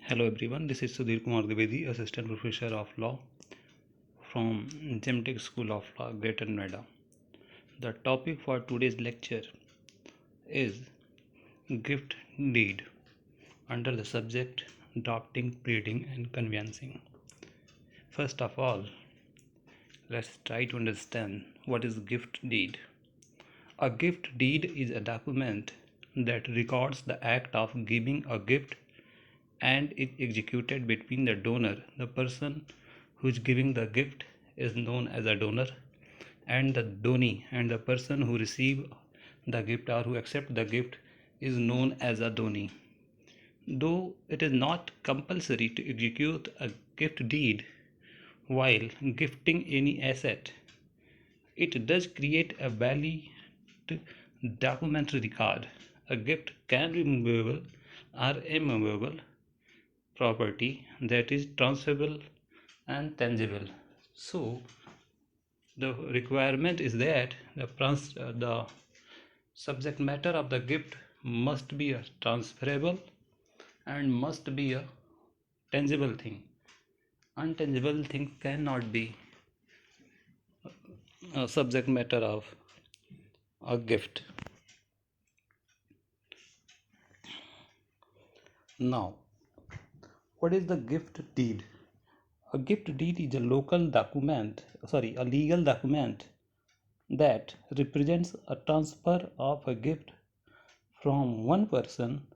Hello everyone, this is Sudhir Kumar Dwivedi, Assistant Professor of Law from Gemtech School of Law, Greater Noida. The topic for today's lecture is gift deed under the subject drafting, pleading and conveyancing. First of all, let's try to understand what is gift deed. A gift deed is a document that records the act of giving a gift and is executed between the donor, the person who is giving the gift is known as a donor, and the donee, and the person who receive the gift or who accept the gift is known as a donee. Though it is not compulsory to execute a gift deed while gifting any asset, it does create a valid documentary record. A gift can be movable or immovable property that is transferable and tangible. So the requirement is that the subject matter of the gift must be a transferable and must be a tangible thing. Untangible thing cannot be a subject matter of a gift. Now, what is the gift deed? A gift deed is a legal document that represents a transfer of a gift from one person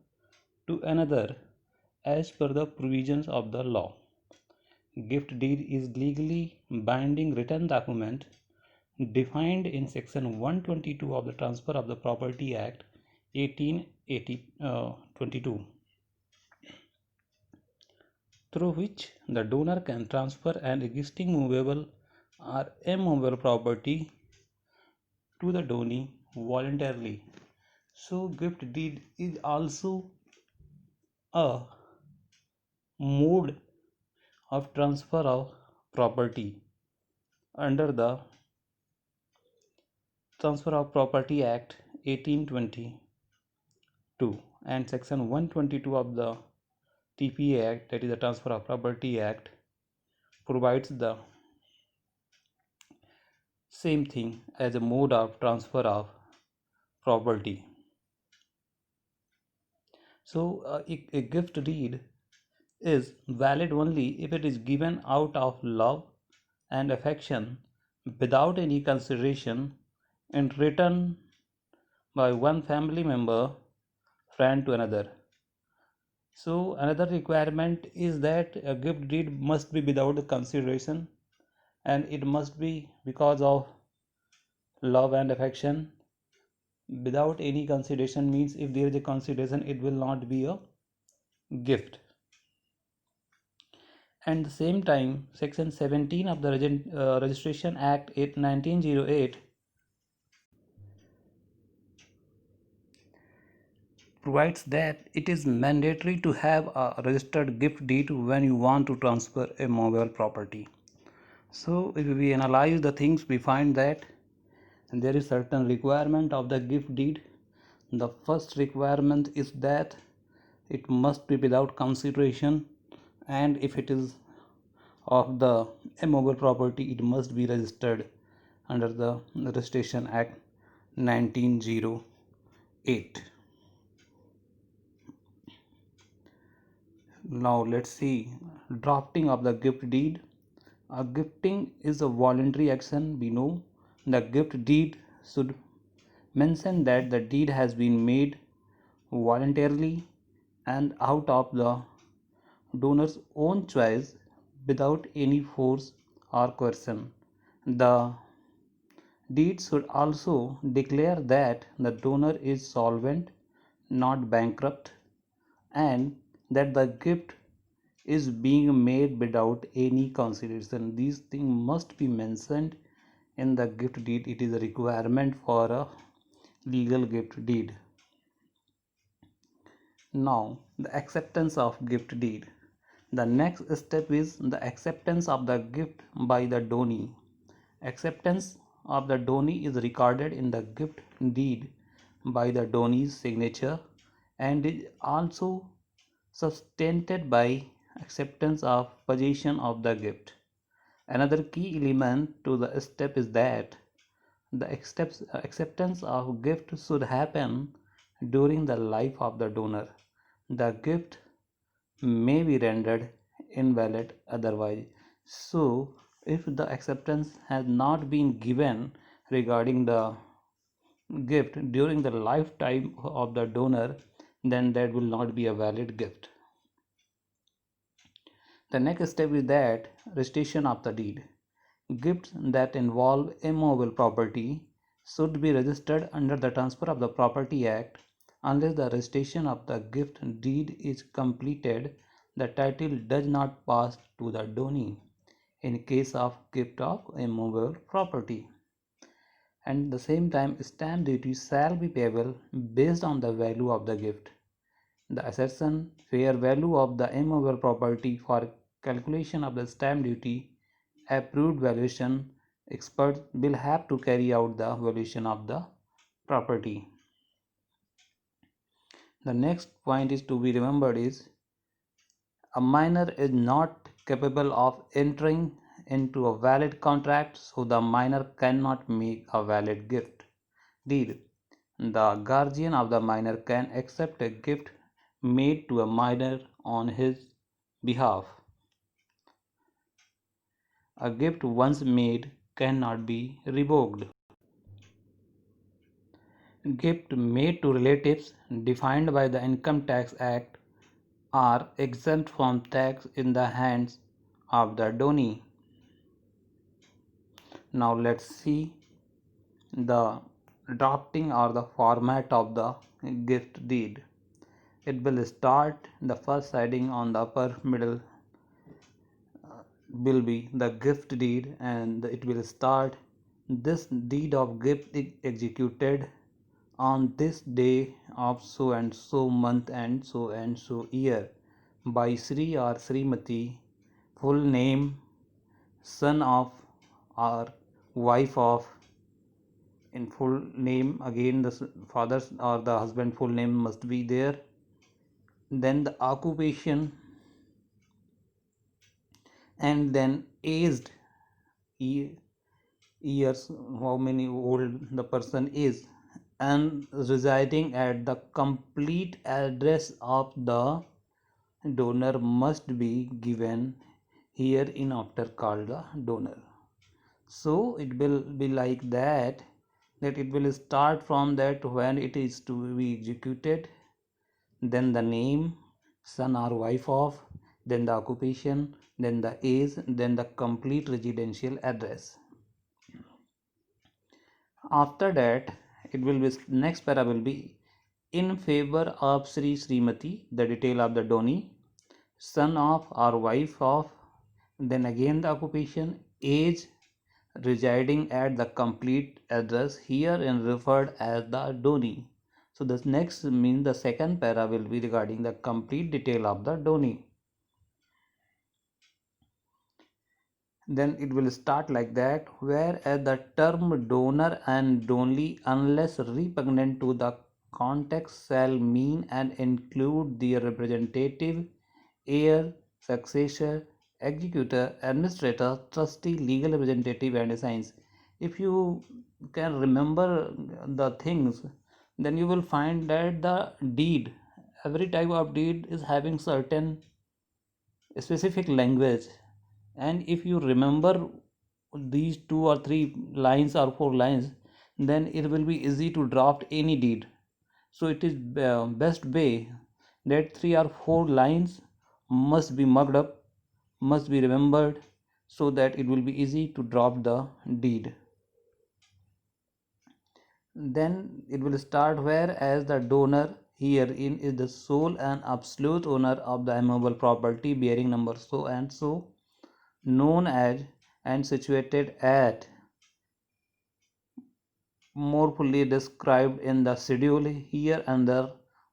to another as per the provisions of the law. Gift deed is legally binding written document defined in section 122 of the Transfer of the Property Act 1822, through which the donor can transfer an existing movable or immovable property to the donee voluntarily. So gift deed is also a mode of transfer of property under the Transfer of Property Act 1822 and section 122 of the TPA Act, that is the Transfer of Property Act, provides the same thing as a mode of transfer of property. So a gift deed is valid only if it is given out of love and affection without any consideration and written by one family member friend to another. So another requirement is that a gift deed must be without consideration and it must be because of love and affection. Without any consideration means if there is a consideration it will not be a gift. And the same time section 17 of the Registration Act 1908 provides that it is mandatory to have a registered gift deed when you want to transfer a movable property. So if we analyze the things, we find that there is certain requirement of the gift deed. The first requirement is that it must be without consideration, and if it is of the immovable property, it must be registered under the Registration Act 1908. Now let's see drafting of the gift deed. A gifting is a voluntary action. We know the gift deed should mention that the deed has been made voluntarily and out of the donor's own choice without any force or coercion. The deed should also declare that the donor is solvent, not bankrupt, and that the gift is being made without any consideration. These things must be mentioned in the gift deed. It is a requirement for a legal gift deed. Now, the acceptance of gift deed. The next step is the acceptance of the gift by the donee. Acceptance of the donee is recorded in the gift deed by the donee's signature and is also substantiated by acceptance of possession of the gift. Another key element to the step is that the acceptance of gift should happen during the life of the donor. The gift may be rendered invalid otherwise. So, if the acceptance has not been given regarding the gift during the lifetime of the donor, then that will not be a valid gift. The next step is that registration of the deed. Gifts that involve immovable property should be registered under the Transfer of the Property Act. Unless the registration of the gift deed is completed, the title does not pass to the donee in case of gift of immovable property. And at the same time, stamp duty shall be payable based on the value of the gift. The assessment fair value of the immovable property for calculation of the stamp duty approved valuation experts will have to carry out the valuation of the property. The next point is to be remembered is a minor is not capable of entering into a valid contract, so the minor cannot make a valid gift deed. The guardian of the minor can accept a gift made to a minor on his behalf. A gift once made cannot be revoked. Gift made to relatives defined by the Income Tax Act are exempt from tax in the hands of the donee. Now let's see the drafting or the format of the gift deed. It will start the first heading on the upper middle will be the gift deed, and it will start this deed of gift executed on this day of so and so month and so year by Sri or Srimati, full name, son of or wife of, in full name again the father's or the husband full name must be there, then the occupation, and then aged years, how many old the person is, and residing at the complete address of the donor must be given here in after called the donor. So it will be like that it will start from that when it is to be executed, then the name, son or wife of, then the occupation, then the age, then the complete residential address. After that, it will be next para will be in favor of Sri Srimati, the detail of the donee, son of or wife of, then again the occupation, age, residing at the complete address herein referred as the donee. So this next means the second para will be regarding the complete detail of the donee. Then it will start like that, whereas the term donor and donee, unless repugnant to the context, shall mean and include the representative, heir, successor, executor, administrator, trustee, legal representative, and assigns. If you can remember the things, then you will find that the deed, every type of deed is having certain specific language, and if you remember these 2 or 3 lines or 4 lines, then it will be easy to draft any deed. So it is best way that 3 or 4 lines must be marked up, must be remembered, so that it will be easy to draft the deed. Then it will start, whereas the donor herein is the sole and absolute owner of the immovable property bearing number so and so, known as and situated at, more fully described in the schedule here under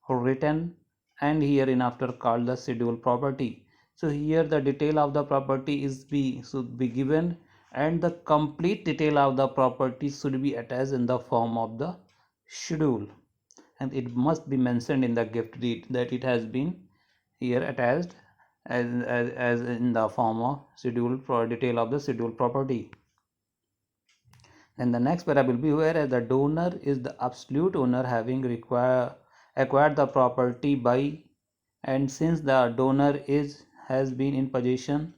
written and hereinafter called the schedule property. So here the detail of the property should be given, and the complete detail of the property should be attached in the form of the schedule, and it must be mentioned in the gift deed that it has been here attached as in the form of scheduled detail of the scheduled property. And the next para will be whereas the donor is the absolute owner having acquired the property by, and since the donor has been in possession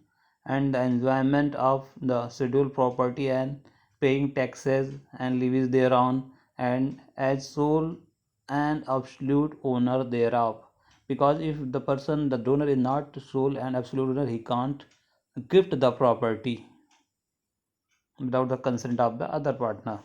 and the enjoyment of the scheduled property and paying taxes and levies thereon, and as sole and absolute owner thereof, because if the donor is not sole and absolute owner, he can't gift the property without the consent of the other partner.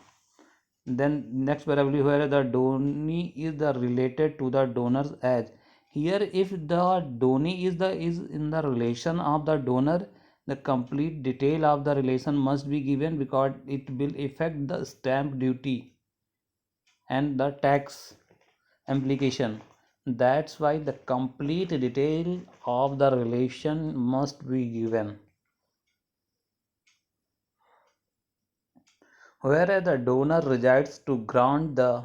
Then next variable where the donee is the related to the donors, as here if the donee is in the relation of the donor, the complete detail of the relation must be given because it will affect the stamp duty and the tax implication. That's why the complete detail of the relation must be given. Whereas the donor resides to grant the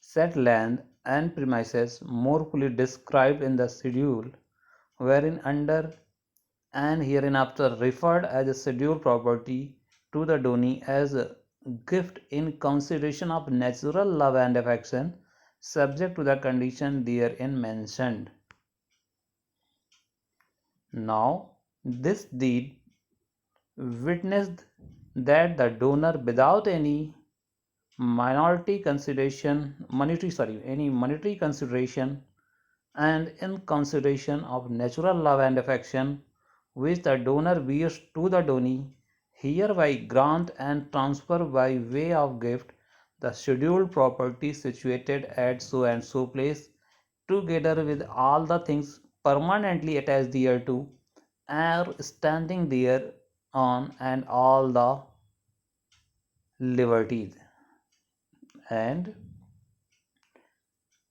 said land and premises more fully described in the schedule, wherein under and hereinafter referred as a scheduled property to the donee as a gift in consideration of natural love and affection, subject to the condition therein mentioned. Now, this deed witnessed that the donor without any monetary consideration, and in consideration of natural love and affection which the donor bears to the donee, hereby grant and transfer by way of gift the scheduled property situated at so and so place, together with all the things permanently attached thereto, are standing there on, and all the liberties and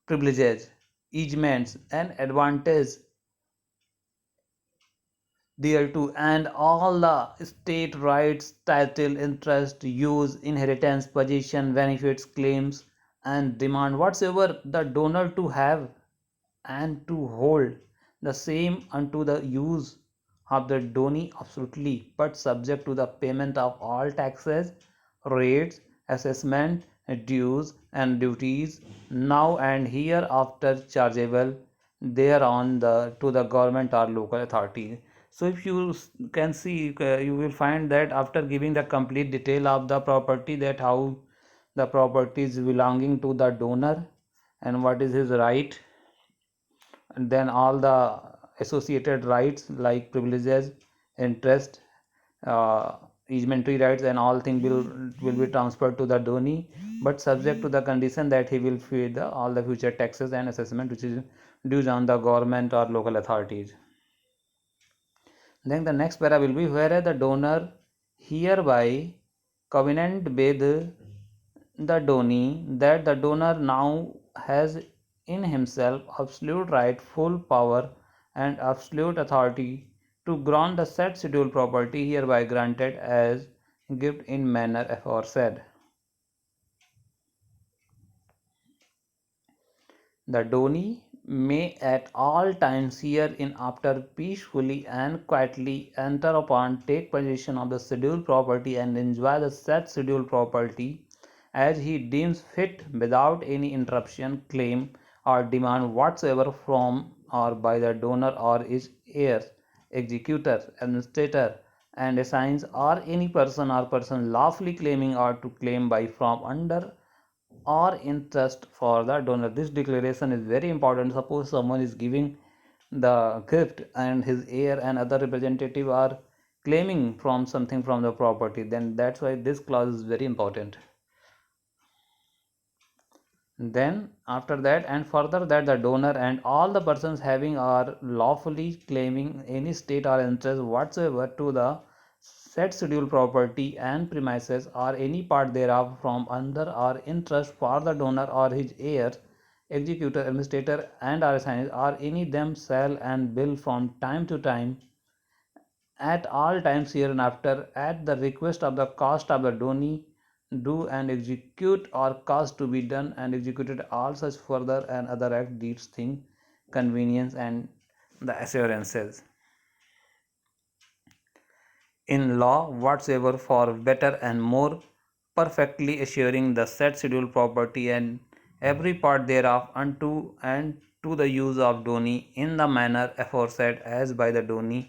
privileges, easements, and advantages thereto, and all the state rights, title, interest, use, inheritance, possession, benefits, claims, and demand whatsoever the donor to have and to hold, the same unto the use of the donee absolutely, but subject to the payment of all taxes, rates, assessment, dues, and duties now and hereafter chargeable thereon to the government or local authority. So if you can see, you will find that after giving the complete detail of the property, that how the property is belonging to the donor and what is his right, and then all the associated rights like privileges, interest, uh, easementary rights, and all things will be transferred to the donee, but subject to the condition that he will pay all the future taxes and assessment which is due on the government or local authorities. Then the next para will be whereas the donor hereby covenant with the donee that the donor now has in himself absolute right, full power, and absolute authority to grant the said scheduled property hereby granted as gift in manner aforesaid. The donee may at all times hereinafter peacefully and quietly enter upon, take possession of the scheduled property, and enjoy the said scheduled property as he deems fit without any interruption, claim, or demand whatsoever from or by the donor or his heirs, executor, administrator, and assigns, or any person or person lawfully claiming or to claim by, from, under, or interest for the donor. This declaration is very important. Suppose someone is giving the gift and his heir and other representative are claiming from something from the property, then that's why this clause is very important. Then after that and further that the donor and all the persons having or lawfully claiming any state or interest whatsoever to the said scheduled property and premises or any part thereof from under or interest for the donor or his heirs, executor, administrator, and or assignees, or any them shall and will from time to time at all times hereinafter at the request of the cost of the donee do and execute or cause to be done and executed all such further and other act deeds thing convenience and the assurances. In law whatsoever for better and more perfectly assuring the said scheduled property and every part thereof unto and to the use of donee in the manner aforesaid as by the donee,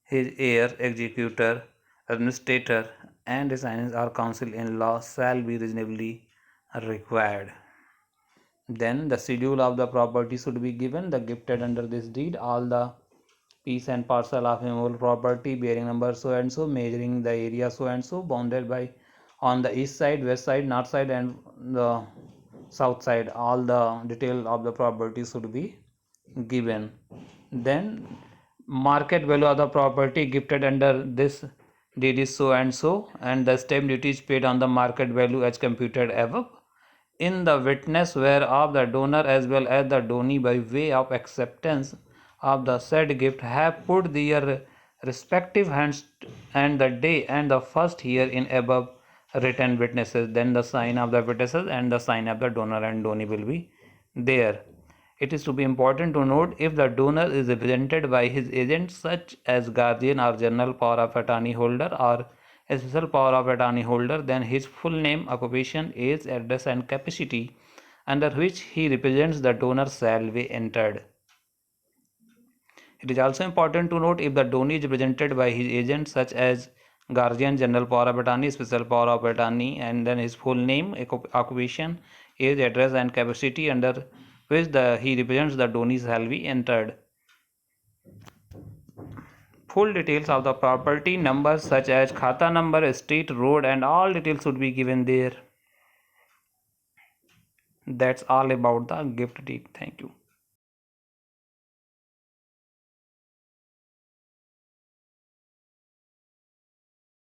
his heir, executor, administrator, and assigners or counsel in law shall be reasonably required. Then the schedule of the property should be given. The gifted under this deed all the piece and parcel of immovable property bearing number so and so, measuring the area so and so, bounded by on the east side, west side, north side, and the south side. All the detail of the property should be given. Then market value of the property gifted under this deed is so and so, and the stamp duty is paid on the market value as computed above. In the witness whereof the donor as well as the donee by way of acceptance of the said gift have put their respective hands and the day and the first herein above written witnesses, then the sign of the witnesses and the sign of the donor and donee will be there. It is to be important to note if the donor is represented by his agent such as guardian or general power of attorney holder or a special power of attorney holder, then his full name, occupation, age, address and capacity under which he represents the donor shall be entered. It is also important to note if the donee is represented by his agent such as guardian, general power of attorney, special power of attorney, and then his full name, occupation, age, address and capacity under which he represents the donee shall be entered. Full details of the property, numbers such as khata number, street, road and all details should be given there. That's all about the gift deed. Thank you.